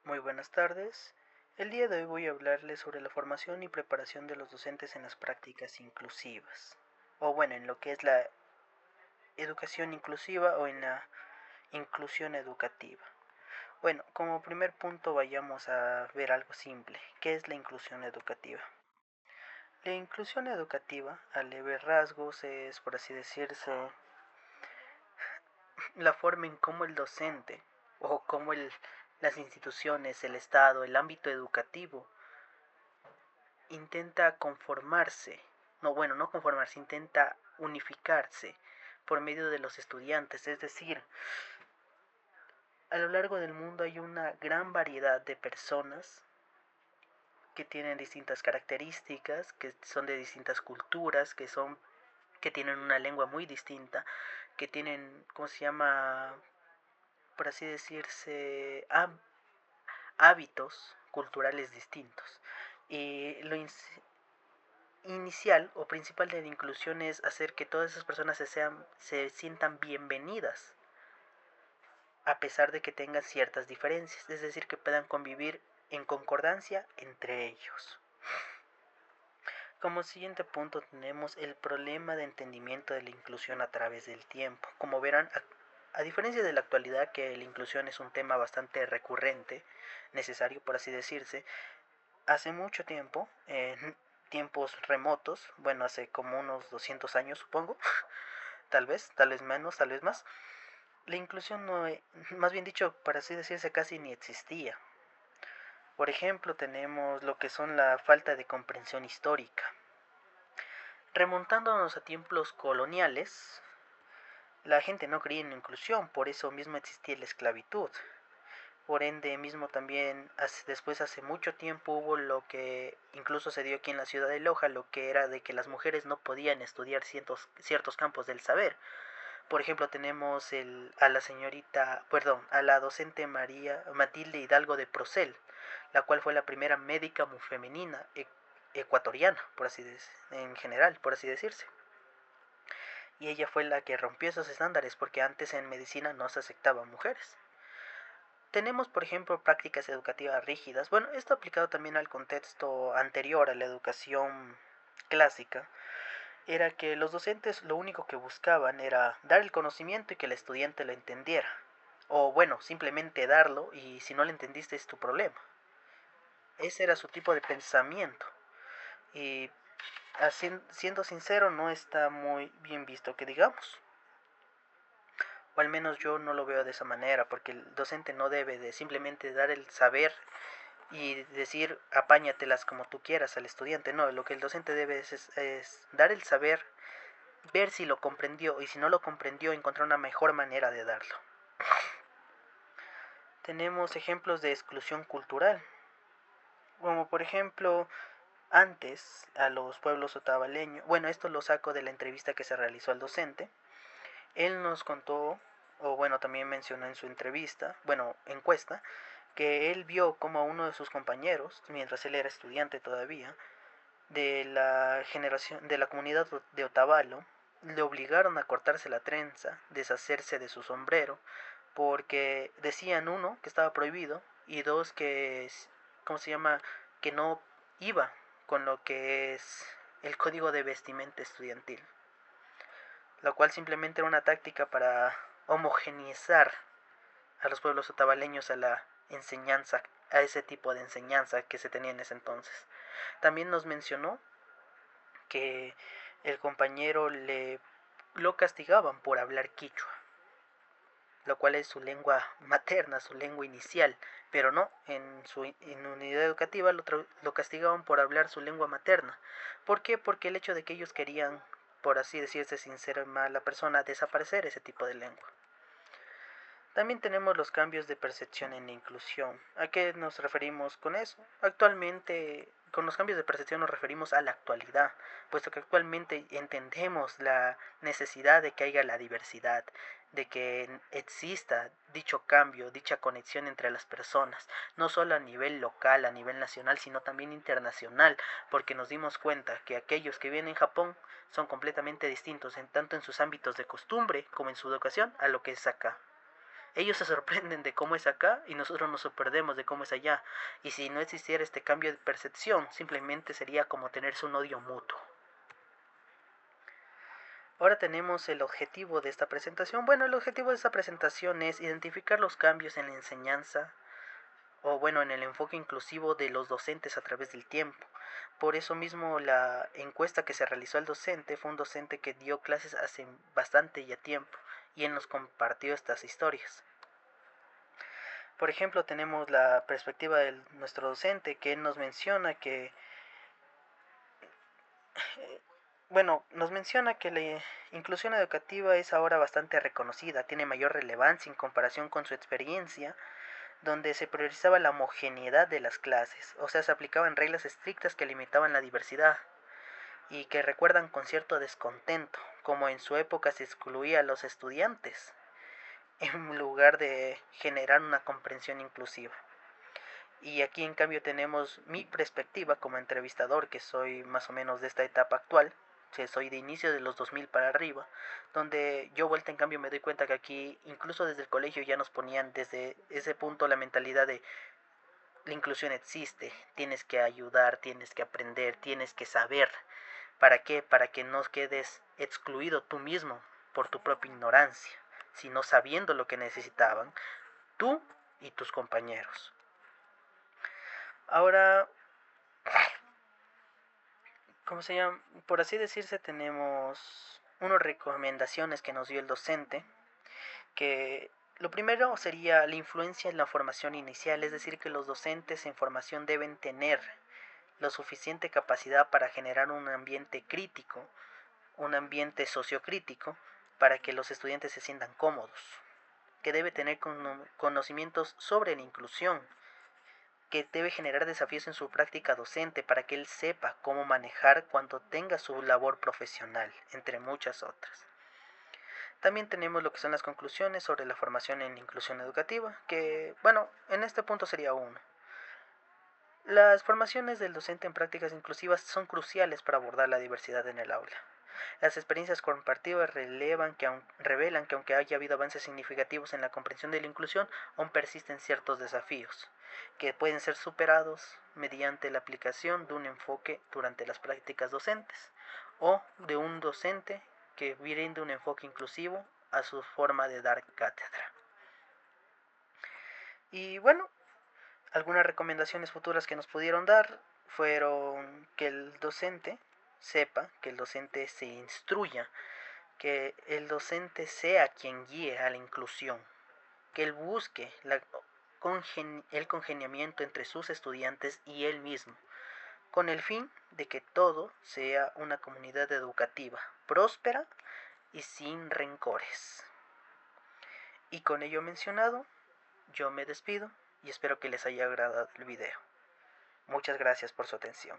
Muy buenas tardes. El día de hoy voy a hablarles sobre la formación y preparación de los docentes en las prácticas inclusivas, o bueno, en lo que es la educación inclusiva o en la inclusión educativa. Bueno, como primer punto vayamos a ver algo simple. ¿Qué es la inclusión educativa? La inclusión educativa, a leve rasgos, es, por así decirse, la forma en cómo el docente o cómo las instituciones, el Estado, el ámbito educativo intenta conformarse, no bueno, no conformarse, intenta unificarse por medio de los estudiantes, es decir, a lo largo del mundo hay una gran variedad de personas que tienen distintas características, que son de distintas culturas, que tienen una lengua muy distinta, que tienen, ¿cómo se llama? Por así decirse, hábitos culturales distintos. Y lo inicial o principal de la inclusión es hacer que todas esas personas se sientan bienvenidas a pesar de que tengan ciertas diferencias, es decir, que puedan convivir en concordancia entre ellos. Como siguiente punto tenemos el problema de entendimiento de la inclusión a través del tiempo. Como verán, a diferencia de la actualidad, que la inclusión es un tema bastante recurrente, necesario por así decirse, hace mucho tiempo, en tiempos remotos, bueno, hace como unos 200 años supongo, tal vez menos, tal vez más, la inclusión no, más bien dicho, para así decirse, casi ni existía. Por ejemplo, tenemos lo que son la falta de comprensión histórica. Remontándonos a tiempos coloniales, la gente no creía en la inclusión, por eso mismo existía la esclavitud. Por ende mismo también después hace mucho tiempo hubo lo que incluso se dio aquí en la ciudad de Loja, lo que era de que las mujeres no podían estudiar ciertos campos del saber. Por ejemplo, tenemos a la señorita, perdón, a la docente María Matilde Hidalgo de Procel, la cual fue la primera médica muy femenina ecuatoriana, en general, por así decirse. Y ella fue la que rompió esos estándares porque antes en medicina no se aceptaban mujeres. Tenemos, por ejemplo, prácticas educativas rígidas. Bueno, esto aplicado también al contexto anterior a la educación clásica, era que los docentes lo único que buscaban era dar el conocimiento y que el estudiante lo entendiera. O bueno, simplemente darlo y si no lo entendiste es tu problema. Ese era su tipo de pensamiento. Y siendo sincero, no está muy bien visto que digamos. O al menos yo no lo veo de esa manera, porque el docente no debe de simplemente dar el saber y decir apáñatelas como tú quieras al estudiante. No, lo que el docente debe es dar el saber, ver si lo comprendió y si no lo comprendió, encontrar una mejor manera de darlo. Tenemos ejemplos de exclusión cultural, como por ejemplo antes a los pueblos otavaleños. Bueno, esto lo saco de la entrevista que se realizó al docente. Él nos contó, o bueno, también mencionó en su entrevista, bueno, encuesta, que él vio como a uno de sus compañeros, mientras él era estudiante todavía, de la generación, de la comunidad de Otavalo, le obligaron a cortarse la trenza, deshacerse de su sombrero, porque decían uno que estaba prohibido y dos que, ¿cómo se llama? Que no iba con lo que es el código de vestimenta estudiantil, lo cual simplemente era una táctica para homogeneizar a los pueblos otavaleños a la enseñanza, a ese tipo de enseñanza que se tenía en ese entonces. También nos mencionó que el compañero lo castigaban por hablar quichua, lo cual es su lengua materna, su lengua inicial, pero no, en unidad educativa lo castigaban por hablar su lengua materna. ¿Por qué? Porque el hecho de que ellos querían, por así decirse, sin ser mala persona, desaparecer ese tipo de lengua. También tenemos los cambios de percepción en la inclusión. ¿A qué nos referimos con eso? Actualmente, con los cambios de percepción nos referimos a la actualidad, puesto que actualmente entendemos la necesidad de que haya la diversidad, de que exista dicho cambio, dicha conexión entre las personas, no solo a nivel local, a nivel nacional, sino también internacional, porque nos dimos cuenta que aquellos que viven en Japón son completamente distintos, tanto en sus ámbitos de costumbre como en su educación, a lo que es acá. Ellos se sorprenden de cómo es acá y nosotros nos sorprendemos de cómo es allá. Y si no existiera este cambio de percepción, simplemente sería como tenerse un odio mutuo. Ahora tenemos el objetivo de esta presentación. Bueno, el objetivo de esta presentación es identificar los cambios en la enseñanza o bueno, en el enfoque inclusivo de los docentes a través del tiempo. Por eso mismo la encuesta que se realizó al docente fue un docente que dio clases hace bastante ya tiempo y él nos compartió estas historias. Por ejemplo, tenemos la perspectiva de nuestro docente que él nos menciona que nos menciona que la inclusión educativa es ahora bastante reconocida, tiene mayor relevancia en comparación con su experiencia, donde se priorizaba la homogeneidad de las clases, o sea, se aplicaban reglas estrictas que limitaban la diversidad y que recuerdan con cierto descontento, como en su época se excluía a los estudiantes, en lugar de generar una comprensión inclusiva. Y aquí en cambio tenemos mi perspectiva como entrevistador, que soy más o menos de esta etapa actual, que soy de inicio de los 2000 para arriba, donde yo vuelta en cambio me doy cuenta que aquí, incluso desde el colegio ya nos ponían desde ese punto la mentalidad de la inclusión existe, tienes que ayudar, tienes que aprender, tienes que saber. ¿Para qué? Para que no quedes excluido tú mismo por tu propia ignorancia, sino sabiendo lo que necesitaban tú y tus compañeros. Ahora, ¿cómo se llama? Por así decirse, tenemos unas recomendaciones que nos dio el docente, que lo primero sería la influencia en la formación inicial, es decir, que los docentes en formación deben tener la suficiente capacidad para generar un ambiente crítico, un ambiente sociocrítico, para que los estudiantes se sientan cómodos, que debe tener conocimientos sobre la inclusión, que debe generar desafíos en su práctica docente para que él sepa cómo manejar cuando tenga su labor profesional, entre muchas otras. También tenemos lo que son las conclusiones sobre la formación en inclusión educativa, que, bueno, en este punto sería uno. Las formaciones del docente en prácticas inclusivas son cruciales para abordar la diversidad en el aula. Las experiencias compartidas revelan que aunque haya habido avances significativos en la comprensión de la inclusión, aún persisten ciertos desafíos que pueden ser superados mediante la aplicación de un enfoque durante las prácticas docentes o de un docente que brinde un enfoque inclusivo a su forma de dar cátedra. Y bueno, algunas recomendaciones futuras que nos pudieron dar fueron que el docente sepa, que el docente se instruya, que el docente sea quien guíe a la inclusión, que él busque el congeniamiento entre sus estudiantes y él mismo, con el fin de que todo sea una comunidad educativa próspera y sin rencores. Y con ello mencionado, yo me despido y espero que les haya agradado el video. Muchas gracias por su atención.